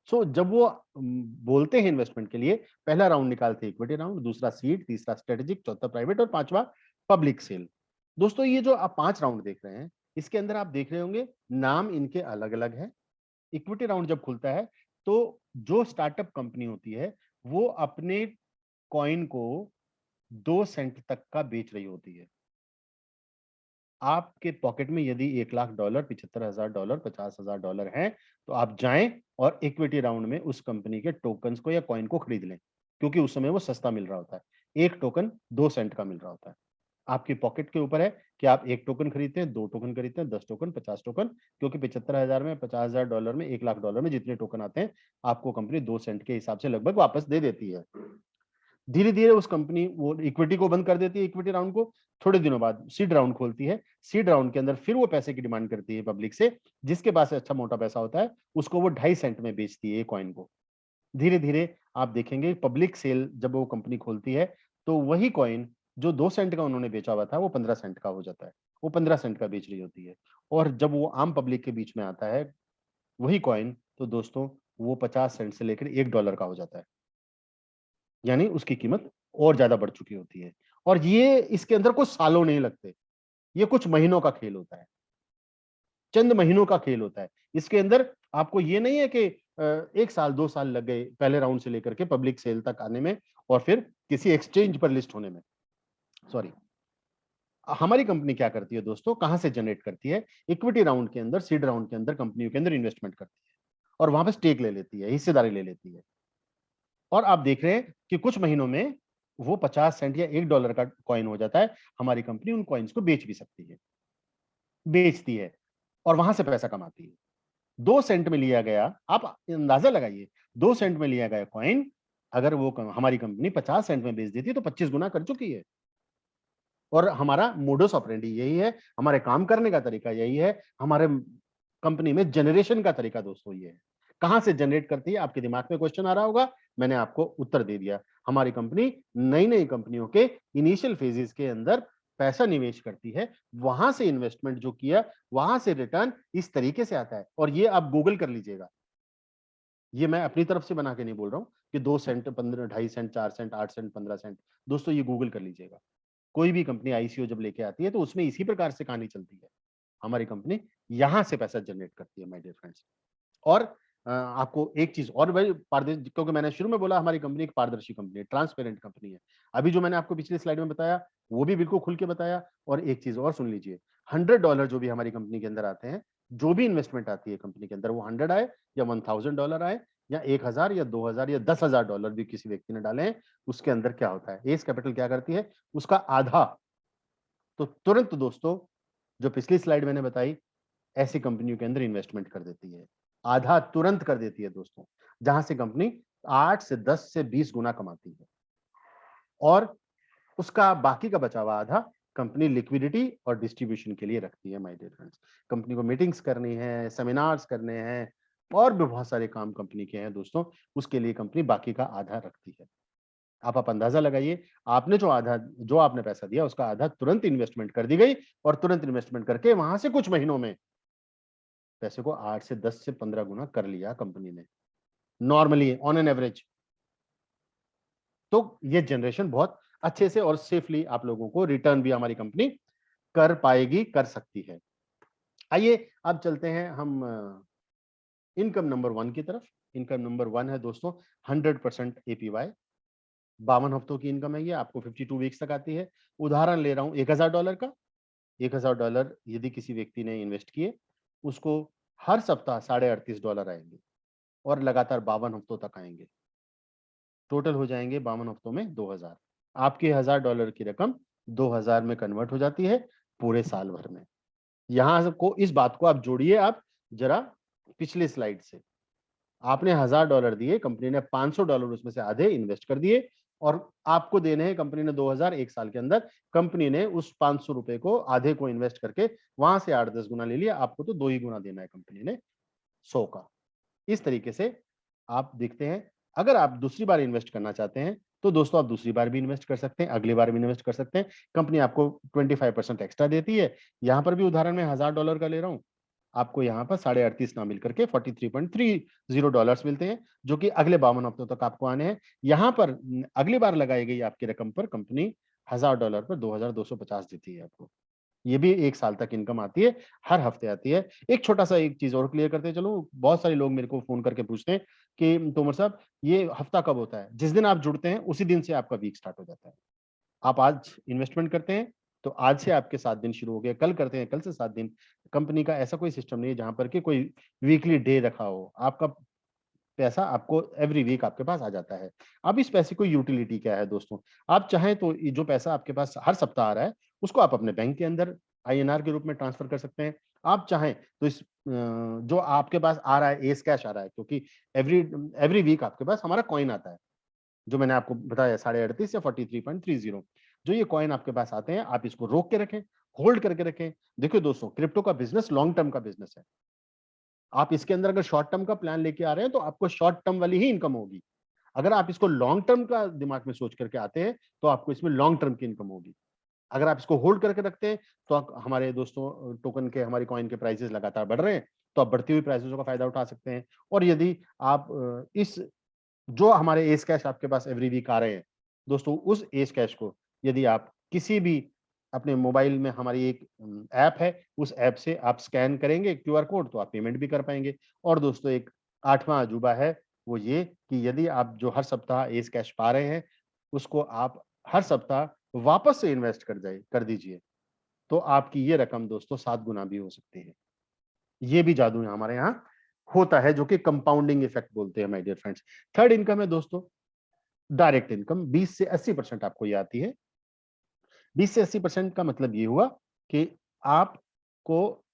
So जब वो बोलते हैं इन्वेस्टमेंट के लिए, पहला राउंड निकालते हैं इक्विटी राउंड, दूसरा सीड, तीसरा स्ट्रेटेजिक, चौथा प्राइवेट और पांचवा पब्लिक सेल। दोस्तों, ये जो आप 5 राउंड देख रहे हैं, इसके अंदर आप देख रहे होंगे नाम इनके अलग अलग है। इक्विटी राउंड जब खुलता है तो जो स्टार्टअप कंपनी होती है वो अपने कॉइन को 2 सेंट तक का बेच रही होती है। आपके पॉकेट में यदि $1,00,000, $75,000, $50,000 हैं, तो आप जाएं और इक्विटी राउंड में उस कंपनी के टोकन्स को या कॉइन को खरीद लें, क्योंकि उस समय वो सस्ता मिल रहा होता है। एक टोकन 2 सेंट का मिल रहा होता है। आपकी पॉकेट के ऊपर है कि आप 1 टोकन खरीदते हैं, 2 टोकन खरीदते हैं, 10 टोकन, 50 टोकन, क्योंकि 75,000 में, $50,000 में, $1,00,000 में जितने टोकन आते हैं, आपको कंपनी 2 सेंट के हिसाब से लगभग वापस दे देती है। धीरे धीरे उस कंपनी वो इक्विटी को बंद कर देती है, इक्विटी राउंड को। थोड़े दिनों बाद सीड राउंड खोलती है। सीड राउंड के अंदर फिर वो पैसे की डिमांड करती है पब्लिक से, जिसके पास अच्छा मोटा पैसा होता है उसको वो 2.5 सेंट में बेचती है कॉइन को। धीरे धीरे आप देखेंगे पब्लिक सेल जब वो कंपनी खोलती है, तो वही कॉइन जो 2 सेंट का उन्होंने बेचा हुआ था वो 15 सेंट का हो जाता है। वो 15 सेंट का बेच रही होती है। और जब वो आम पब्लिक के बीच में आता है वही कॉइन, तो दोस्तों वो 50 सेंट से लेकर $1 का हो जाता है। यानी उसकी कीमत और ज्यादा बढ़ चुकी होती है। और ये इसके अंदर कुछ सालों नहीं लगते, ये कुछ महीनों का खेल होता है, चंद महीनों का खेल होता है। इसके अंदर आपको ये नहीं है कि 1 साल 2 साल लग गए पहले राउंड से लेकर के पब्लिक सेल तक आने में और फिर किसी एक्सचेंज पर लिस्ट होने में। सॉरी, हमारी कंपनी क्या करती है दोस्तों, कहां से जनरेट करती है? इक्विटी राउंड के अंदर, सीड राउंड के अंदर कंपनियों के अंदर इन्वेस्टमेंट करती है और वहां पे स्टेक ले लेती है, हिस्सेदारी ले लेती है। और आप देख रहे हैं कि कुछ महीनों में वो 50 सेंट या $1 का कॉइन हो जाता है। हमारी कंपनी उन कॉइन्स को बेच भी सकती है, बेचती है और वहां से पैसा कमाती है। 2 सेंट में लिया गया, आप अंदाजा लगाइए, 2 सेंट में लिया गया कॉइन अगर वो हमारी कंपनी 50 सेंट में बेच देती है तो 25 गुना कर चुकी है। और हमारा मोडस ऑपरेंडी यही है, हमारे काम करने का तरीका यही है, हमारे कंपनी में जनरेशन का तरीका दोस्तों ये है। कहां से जनरेट करती है? आपके दिमाग में क्वेश्चन आ रहा होगा, मैंने आपको उत्तर दे दिया। हमारी कंपनी नई नई कंपनियों के इनिशियल फेजेस के अंदर पैसा निवेश करती है, वहां से इन्वेस्टमेंट जो किया वहां से रिटर्न इस तरीके से आता है। और ये आप गूगल कर लीजिएगा, ये मैं अपनी तरफ से बना के नहीं बोल रहा हूं कि 2 cent, 15, 2.5 cent, 4 cent, 8 cent, 15 cent. दोस्तों ये गूगल कर लीजिएगा। कोई भी कंपनी आईसीओ जब लेके आती है तो उसमें इसी प्रकार से कहानी चलती है। हमारी कंपनी यहां से पैसा जनरेट करती है माय डियर फ्रेंड्स। और आपको एक चीज और भाई पारदर्शी, क्योंकि मैंने शुरू में बोला हमारी कंपनी एक पारदर्शी कंपनी है, ट्रांसपेरेंट कंपनी है। अभी जो मैंने आपको पिछली स्लाइड में बताया वो भी बिल्कुल खुल के बताया। और एक चीज और सुन लीजिए, $100 जो भी हमारी कंपनी के अंदर आते हैं, जो भी इन्वेस्टमेंट आती है कंपनी के अंदर, वो 100 आए या $1,000 आए या 1000 या 2000 या $10,000 भी किसी व्यक्ति ने डाले हैं, उसके अंदर क्या होता है, एस कैपिटल क्या करती है, उसका आधा तो तुरंत दोस्तों, जो पिछली स्लाइड मैंने बताई, ऐसी कंपनियों के अंदर इन्वेस्टमेंट कर देती है, आधा तुरंत कर देती है दोस्तों, जहां से कंपनी 8 से 10 से 20 गुना कमाती है, और उसका बाकी का बचा हुआ आधा कंपनी लिक्विडिटी और डिस्ट्रीब्यूशन के लिए रखती है। माय डियर फ्रेंड्स, कंपनी को मीटिंग्स करनी है, सेमिनार्स करने हैं, और भी बहुत सारे काम कंपनी के हैं दोस्तों, उसके लिए कंपनी बाकी का आधा रखती है। आप अंदाजा लगाइए, आपने जो आपने पैसा दिया, उसका आधा तुरंत इन्वेस्टमेंट कर दी गई, और तुरंत इन्वेस्टमेंट करके वहां से कुछ महीनों में पैसे को 8 से 10 से 15 गुना कर लिया कंपनी ने, नॉर्मली ऑन एन एवरेज। तो ये जनरेशन बहुत अच्छे से और सेफली आप लोगों को रिटर्न भी हमारी कंपनी कर पाएगी, कर सकती है। आइए अब चलते हैं हम इनकम नंबर 1 की तरफ। इनकम नंबर 1 है दोस्तों 100% एपीवाई, 52 हफ्तों की इनकम है ये, आपको 52 वीक्स तक आती है। उदाहरण ले रहा हूं $1000 का। $1000 यदि किसी व्यक्ति ने इन्वेस्ट किए, उसको हर सप्ताह $38.5 आएंगे, और लगातार 52 हफ्तों तक आएंगे। टोटल हो जाएंगे 52 हफ्तों में 2000। आपके $1000 की रकम 2000 में कन्वर्ट हो जाती है पूरे साल भर में। यहां को इस बात को आप जोड़िए, आप जरा पिछले स्लाइड से। आपने $1000 दिए, कंपनी ने $500 उसमें से आधे इन्वेस्ट कर दिए, और आपको देने हैं कंपनी ने 2000। एक साल के अंदर कंपनी ने उस ₹500 को आधे को इन्वेस्ट करके वहां से 8-10 गुना ले लिया। आपको तो 2 ही गुना देना है कंपनी ने 100 का। इस तरीके से आप देखते हैं। अगर आप दूसरी बार इन्वेस्ट करना चाहते हैं, तो दोस्तों आप दूसरी बार भी इन्वेस्ट कर सकते हैं, अगली बार भी इन्वेस्ट कर सकते हैं। कंपनी आपको 25% एक्स्ट्रा देती है। यहां पर भी उदाहरण में $1000 का ले रहा हूं, आपको यहाँ पर 38.5 ना मिलकर के $43.30 मिलते हैं, जो कि अगले 52 हफ्तों तक आपको आने हैं। यहाँ पर अगली बार लगाई गई आपकी रकम पर कंपनी $1000 पर 2250 देती है आपको। ये भी 1 साल तक इनकम आती है, हर हफ्ते आती है। एक छोटा-सा एक चीज़ और क्लियर करते चलूँ, बहुत सारे लोग मेरे को फ़ोन करके पूछते हैं कि तोमर साहब, ये हफ्ता कब होता है? जिस दिन आप जुड़ते हैं, उसी दिन से आपका वीक स्टार्ट हो जाता है। आप आज इन्वेस्टमेंट करते हैं, तो आज से आपके 7 दिन शुरू हो गए, कल करते हैं, कल से 7 दिन। कंपनी का ऐसा कोई सिस्टम नहीं है जहाँ पर कि कोई वीकली डे रखा हो। आपका पैसा आपको एवरी वीक आपके पास आ जाता है। अब इस पैसे को यूटिलिटी क्या है दोस्तों? आप चाहें तो ये जो पैसा आपके पास हर सप्ताह आ रहा है, उसको आप अपने बैंक के अंदर आईएनआर के रूप में ट्रांसफर कर सकते हैं। आप चाहें तो जो आपके पास आ रहा है, एस कैश आ रहा है, क्योंकि एवरी एवरी वीक आपके पास हमारा कॉइन आता है, जो मैंने आपको बताया 38.5 या 43.30। जो ये कॉइन आपके पास आते हैं, आप इसको रोक के रखें, होल्ड करके रखें। देखिए दोस्तों, क्रिप्टो का बिज़नेस लॉन्ग टर्म का बिज़नेस है। आप इसके अंदर अगर शॉर्ट टर्म का प्लान लेके आ रहे हैं, तो आपको शॉर्ट टर्म वाली ही इनकम होगी। अगर आप इसको लॉन्ग टर्म का दिमाग में सोच करके आते हैं, तो आपको इसमें लॉन्ग टर्म की इनकम होगी। अगर आप इसको होल्ड करके रखते हैं, तो आप हमारे दोस्तों टोकन के, हमारी कॉइन के प्राइसेस लगातार बढ़ रहे हैं, तो आप बढ़ती हुई प्राइसेस का फायदा उठा सकते हैं। और यदि आप इस जो हमारे एस कैश आपके पास एवरी वीक आ रहे हैं, दोस्तों उस एस कैश को यदि आप किसी भी अपने मोबाइल में, हमारी एक ऐप है, उस ऐप से आप स्कैन करेंगे क्यूआर कोड, तो आप पेमेंट भी कर पाएँगे। और दोस्तों एक 8वां अजूबा है, वो ये कि यदि आप जो हर सप्ताह एस कैश पा रहे हैं, उसको आप हर सप्ताह वापस से इन्वेस्ट कर दीजिए, तो आपकी ये रकम दोस्तों 7 गुना भी हो सकती है। ये भी जादू है हमारे यहाँ होता है, जो कि कंपाउंडिंग इफेक्ट बोलते हैं my dear friends. Third income है दोस्तों डायरेक्ट इनकम, 20 से 80% आपको ये आती है। 20 से 80% का मतलब ये हुआ कि आपको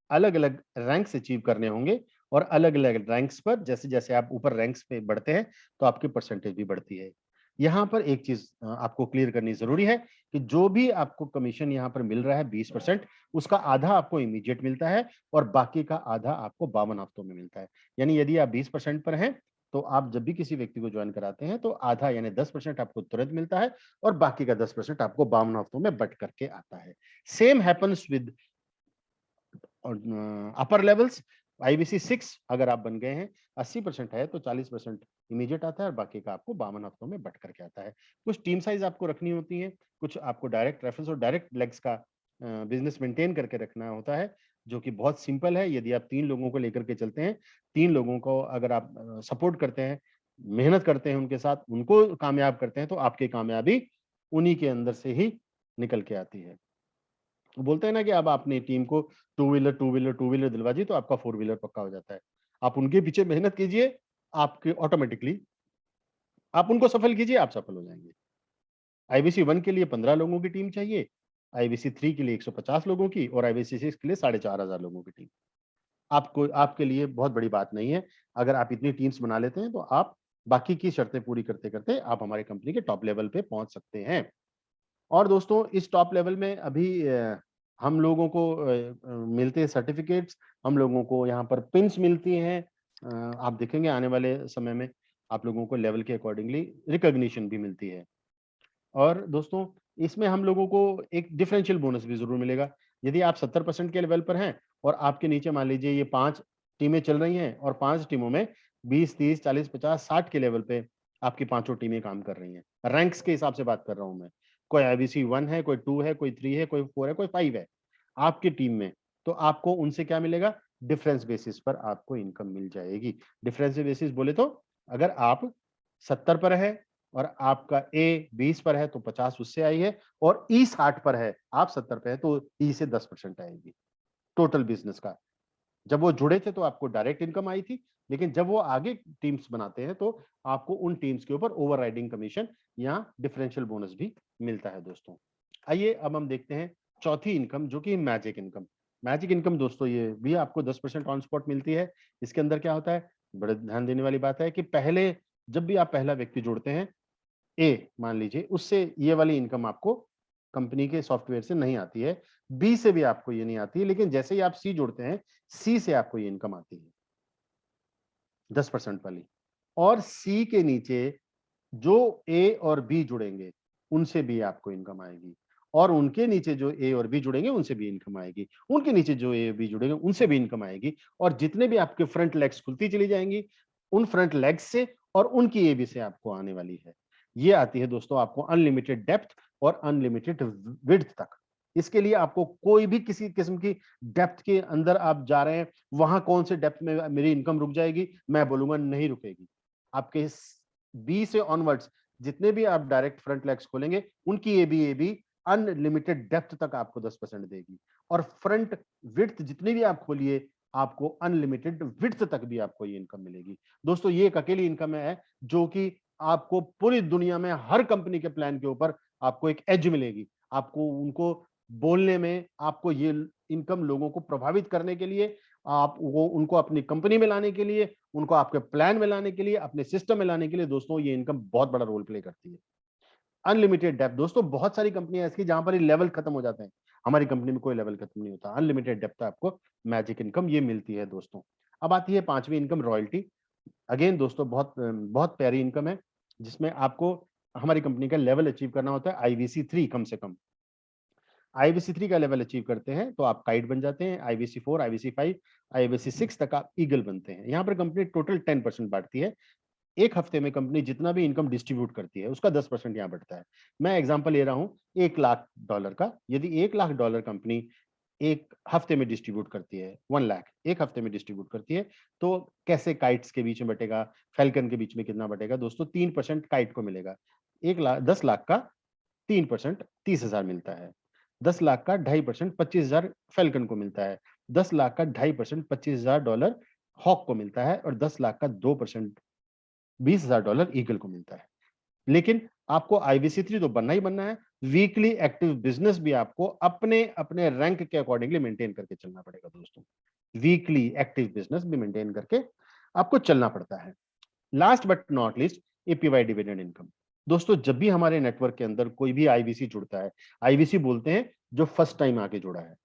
अलग-अलग रैंक्स अचीव करने होंगे, और अलग-अलग रैंक्स पर जैसे-जैसे आप ऊपर रैंक्स पे बढ़ते हैं, तो आपकी परसेंटेज भी बढ़ती है। यहाँ पर एक चीज़ आपको क्लियर करनी ज़रूरी है कि जो भी आपको कमीशन यहाँ पर मिल रहा है 20%, उसका आधा आपको इमीडिएट मिलता है, और बाकी का आधा आपको 52 हफ्तों में मिलता है। यानी यदि आप 20% पर हैं, तो आप जब भी किसी व्यक्ति को जॉइन कराते हैं, तो आधा यानी 10% आपको तुरंत मिलता है, और बाकी का 10% आपको 52 हफ्तों में बँट करके आता है। Same happens with upper levels. IBC 6 अगर आप बन गए हैं, 80% है, तो 40% इमीडिएट आता है, और बाकी का आपको 52 हफ्तों में बट करके आता है। कुछ टीम साइज आपको रखनी होती है, कुछ आपको डायरेक्ट रेफरेंस और डायरेक्ट लेग्स का बिजनेस मेंटेन करके रखना होता है, जो कि बहुत सिंपल है। यदि आप 3 लोगों को लेकर के चलते हैं, 3 लोगों को अगर आप सपोर्ट करते हैं, मेहनत करते हैं उनके साथ, उनको कामयाब करते हैं, तो आपकी कामयाबी उन्हीं के अंदर से ही निकल के आती है। बोलते हैं ना कि अब आपने टीम को टू व्हीलर दिलवा दी, तो आपका फोर व्हीलर पक्का हो जाता है। आप उनके पीछे मेहनत कीजिए, आपके ऑटोमेटिकली आप उनको सफल कीजिए, आप सफल हो जाएंगे। आईबीसी 1 के लिए 15 लोगों की टीम चाहिए, आईबीसी 3 के लिए 150 लोगों की और आईबीसी 6 के लिए 4,500 लोगों की टीम। आपको आपके लिए बहुत बड़ी बात नहीं है। अगर आप इतनी टीम्स बना लेते हैं तो आप बाकी की शर्तें पूरी करते-करते आप हमारी कंपनी के टॉप लेवल पे पहुंच सकते हैं। और दोस्तों इस टॉप लेवल में अभी हम लोगों को मिलते हैं सर्टिफिकेट्स, हम लोगों को यहाँ पर पिन्स मिलती हैं। आप देखेंगे आने वाले समय में आप लोगों को लेवल के अकॉर्डिंगली रिकॉग्निशन भी मिलती है। और दोस्तों इसमें हम लोगों को एक डिफरेंशियल बोनस भी ज़रूर मिलेगा। यदि आप 70% के लेवल पर हैं और आपके नीचे मान लीजिए ये 5 टीमें चल रही हैं और 5 टीमों में 20, 30, 40, 50, 60 के लेवल पे आपकी पाँचों टीमें काम कर रही हैं। रैंक्स के हिसाब से बात कर रहा हूँ मैं। कोई आईबीसी 1 है, कोई 2 है, कोई 3 है, कोई 4 है, कोई 5 है, आपकी टीम में। तो आपको उनसे क्या मिलेगा? डिफरेंस बेसिस पर आपको इनकम मिल जाएगी। डिफरेंस बेसिस बोले तो अगर आप 70 पर है और आपका ए 20 पर है तो 50 उससे आई है और ई 60 पर है, आप 70 पे है तो ई से 10% आएगी, टोटल बिज़नेस का। जब वो जुड़े थे तो आपको डायरेक्ट इनकम आई थी, लेकिन जब वो आगे टीम्स बनाते हैं तो आपको उन टीम्स के ऊपर ओवरराइडिंग कमीशन या डिफरेंशियल बोनस भी मिलता है दोस्तों। आइए अब हम देखते हैं चौथी इनकम जो कि मैजिक इनकम। मैजिक इनकम दोस्तों ये भी आपको 10% ऑन स्पॉट मिलती है। इसके अंदर क्या होता है? बड़े ध्यान देने वाली बात है कि पहले जब भी आप पहला व्यक्ति जोड़ते हैं ए मान लीजिए, उससे ये वाली इनकम आपको कंपनी के सॉफ्टवेयर से नहीं आती है। बी से भी आपको ये नहीं आती है, लेकिन जैसे ही आप सी जोड़ते हैं, सी से आपको ये इनकम आती है, 10% वाली। और सी के नीचे जो ए और बी जुड़ेंगे, उनसे भी आपको इनकम आएगी और उनके नीचे जो ए और बी जुड़ेंगे, उनसे भी इनकम आएगी। उनके नीचे जो ए और बी जुड़ेंगे, उनसे भी इनकम आएगी और जितने भी आपके फ्रंट लेग्स खुलती चली जाएंगी, उन फ्रंट लेग्स से और उनकी ए बी से आपको आने वाली है। ये आती है दोस्तों आपको अनलिमिटेड डेप्थ और अनलिमिटेड विड्थ तक। इसके लिए आपको कोई भी किसी किस्म की डेप्थ के अंदर आप जा रहे हैं, वहां कौन से डेप्थ में मेरी इनकम रुक जाएगी, मैं बोलूंगा नहीं रुकेगी। आपके बी से ऑनवर्ड्स जितने भी आप डायरेक्ट फ्रंट लेग्स खोलेंगे, उनकी ए बी अनलिमिटेड डेप्थ तक आपको 10% देगी और फ्रंट विड्थ जितनी भी आप खोलिए, आपको अनलिमिटेड विड्थ तक भी आपको ये इनकम मिलेगी। दोस्तों ये एक अकेली इनकम है जो कि आपको पूरी दुनिया में हर कंपनी के प्लान के ऊपर आपको एक एज मिलेगी। आपको उनको बोलने में, आपको ये इनकम लोगों को प्रभावित करने के लिए, आप वो उनको अपनी कंपनी में लाने के लिए, उनको आपके प्लान में लाने के लिए, अपने सिस्टम में लाने के लिए दोस्तों ये इनकम बहुत बड़ा रोल प्ले करती है। अनलिमिटेड डेप्थ दोस्तों बहुत सारी कंपनियां ऐसी जहां पर ये लेवल खत्म हो जाते हैं। हमारी कंपनी में कोई लेवल खत्म नहीं होता। अनलिमिटेड डेप्थ आपको मैजिक इनकम ये मिलती है दोस्तों। अब आती है पांचवी इनकम रॉयल्टी। अगेन दोस्तों बहुत बहुत प्यारी इनकम है जिसमें आपको हमारी कंपनी का लेवल अचीव करना होता है आईवीसी 3 कम से कम। आईबीसी 3 का लेवल अचीव करते हैं तो आप काइट बन जाते हैं। आईबीसी 4, आईबीसी 5, आईबीसी 6 तक आप ईगल बनते हैं। यहाँ पर कंपनी टोटल 10% बांटती है। एक हफ्ते में कंपनी जितना भी इनकम डिस्ट्रीब्यूट करती है उसका 10% यहाँ बढ़ता है। मैं एग्जांपल ले रहा हूँ $1,00,000 का। यदि $1,00,000 कंपनी एक हफ्ते में डिस्ट्रीब्यूट करती है, 1 लाख एक हफ्ते में डिस्ट्रीब्यूट करती है, तो कैसे काइट्स के बीच में बटेगा, फैल्कन के बीच में कितना बटेगा दोस्तों? 3% काइट को मिलेगा। 10 लाख का 3% 30,000 मिलता है। 10 लाख का 2.5% 25,000 फैल्कन को मिलता है। 10 लाख का 2.5% $25,000 हॉक को मिलता है और 10 लाख का 2% $20,000 ईगल को मिलता है। लेकिन आपको आईबीसी 3 तो बनना ही बनना है। वीकली एक्टिव बिजनेस भी आपको अपने अपने रैंक के अकॉर्डिंगली मेंटेन करके चलना पड़ेगा दोस्तों। वीकली एक्टिव बिजनेस भी मेंटेन करके आपको चलना पड़ता है। Last but not least APY dividend income. दोस्तों जब भी हमारे नेटवर्क के अंदर कोई भी आईवीसी जुड़ता है, आईवीसी बोलते हैं जो फर्स्ट टाइम आके जुड़ा है।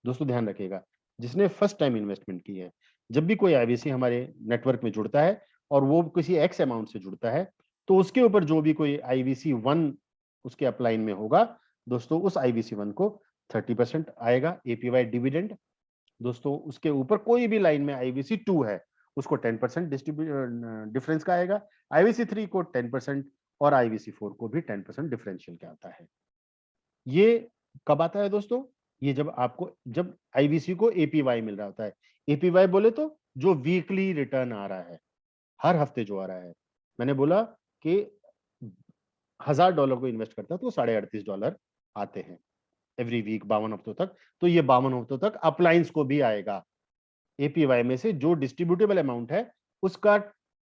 दोस्तों ध्यान रखिएगा, जिसने फर्स्ट टाइम इन्वेस्टमेंट की है। जब भी कोई आईवीसी हमारे नेटवर्क में जुड़ता है और वो किसी एक्स अमाउंट से जुड़ता है, तो उसके ऊपर जो भी कोई आईवीसी 1 उसके अपलाइन में होगा दोस्तों, उस आईवीसी 1 को 30% आएगा एपीवाई डिविडेंड। दोस्तों उसके ऊपर कोई भी लाइन में आईवीसी 2 है, उसको 10% डिफरेंस का आएगा। आईवीसी 3 को 10% और आईवीसी 4 को भी 10% डिफरेंशियल का आता है। ये कब आता है दोस्तों? ये जब आईवीसी को एपीवाई मिल रहा होता है। एपीवाई बोले तो जो वीकली रिटर्न आ रहा है, हर हफ्ते जो आ रहा है। मैंने बोला कि $1,000 को इन्वेस्ट करता है तो $38.5 आते हैं एवरी वीक 52 हफ्तों तक। तो ये 52 हफ्तों तक अपलाइंस को भी आएगा। एपीवाई में से जो डिस्ट्रीब्यूटेबल अमाउंट है उसका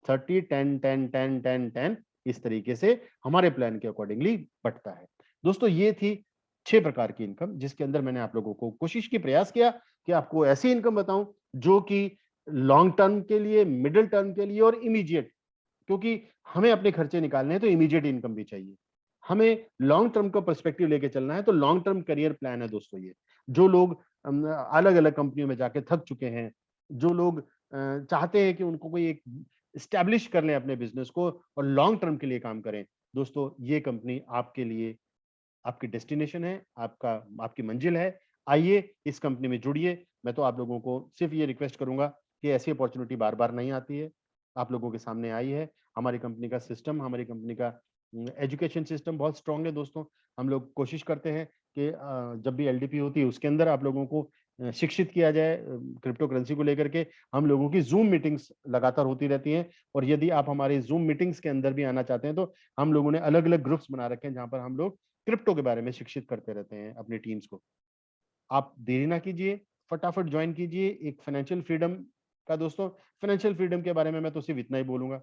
30, 10, 10, 10, 10, 10 इस तरीके से हमारे प्लान के अकॉर्डिंगली बढ़ता है। दोस्तों ये थी 6 प्रकार की इनकम, जिसके अंदर मैंने आप लोगों को कोशिश की, प्रयास किया कि आपको ऐसी इनकम बताऊं जो कि लॉन्ग टर्म के लिए, मिडिल टर्म के लिए और इमीडिएट, क्योंकि हमें अपने खर्चे निकालने हैं तो इमीडिएट इनकम भी चाहिए। हमें लॉन्ग टर्म का पर्सपेक्टिव लेके चलना है, तो लॉन्ग टर्म करियर प्लान है दोस्तों ये। जो लोग अलग अलग कंपनियों में जाके थक चुके हैं, जो लोग चाहते हैं कि उनको कोई एक स्टैब्लिश कर लें अपने बिजनेस को और लॉन्ग टर्म के लिए काम करें, दोस्तों ये कंपनी आपके लिए, आपकी डेस्टिनेशन है, आपका आपकी मंजिल है। आइए इस कंपनी में जुड़िए। मैं तो आप लोगों को सिर्फ ये रिक्वेस्ट करूंगा कि ऐसी अपॉर्चुनिटी बार बार नहीं आती है, आप लोगों के सामने आई है। हमारी कंपनी का सिस्टम, हमारी कंपनी का एजुकेशन सिस्टम बहुत स्ट्रांग है दोस्तों। हम लोग कोशिश करते हैं कि जब भी एलडीपी होती है उसके अंदर आप लोगों को शिक्षित किया जाए क्रिप्टो करेंसी को लेकर के। हम लोगों की जूम मीटिंग्स लगातार होती रहती हैं, और यदि आप हमारे जूम मीटिंग्स के अंदर भी आना चाहते हैं तो हम लोगों ने अलग अलग ग्रुप्स बना रखे हैं जहां पर हम लोग क्रिप्टो के बारे में शिक्षित करते रहते हैं अपनी टीम्स को। आप देरी ना कीजिए, फटाफट ज्वाइन कीजिए एक फाइनेंशियल फ्रीडम का। दोस्तों फाइनेंशियल फ्रीडम के बारे में मैं तो सिर्फ इतना ही बोलूंगा,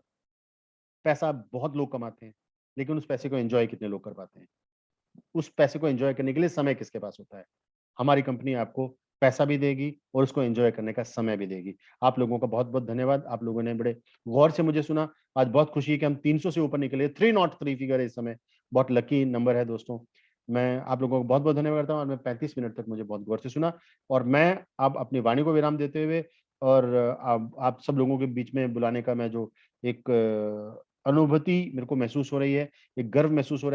पैसा बहुत लोग कमाते हैं, लेकिन उस पैसे को एंजॉय कितने लोग कर पाते हैं? उस पैसे को एंजॉय करने के लिए समय किसके पास होता है? हमारी कंपनी आपको पैसा भी देगी और उसको एंजॉय करने का समय भी देगी। आप लोगों का बहुत-बहुत धन्यवाद। आप लोगों ने बड़े गौर से मुझे सुना। आज बहुत खुशी है कि हम 300 से ऊपर निकले। 303 फिगर है इस समय। बहुत लकी नंबर है दोस्तों। मैं आप लोगों को बहुत-बहुत धन्यवाद करता हूँ, और मैं 35 मिनट तक मुझे बहुत गौर से सुना, और मैं अब अपनी वाणी को विराम देते हुए और आप सब लोगों के बीच में बुलाने का मैं जो एक अनुभूति मेरे को महसूस हो रही है, एक गर्व महसूस हो रहा है।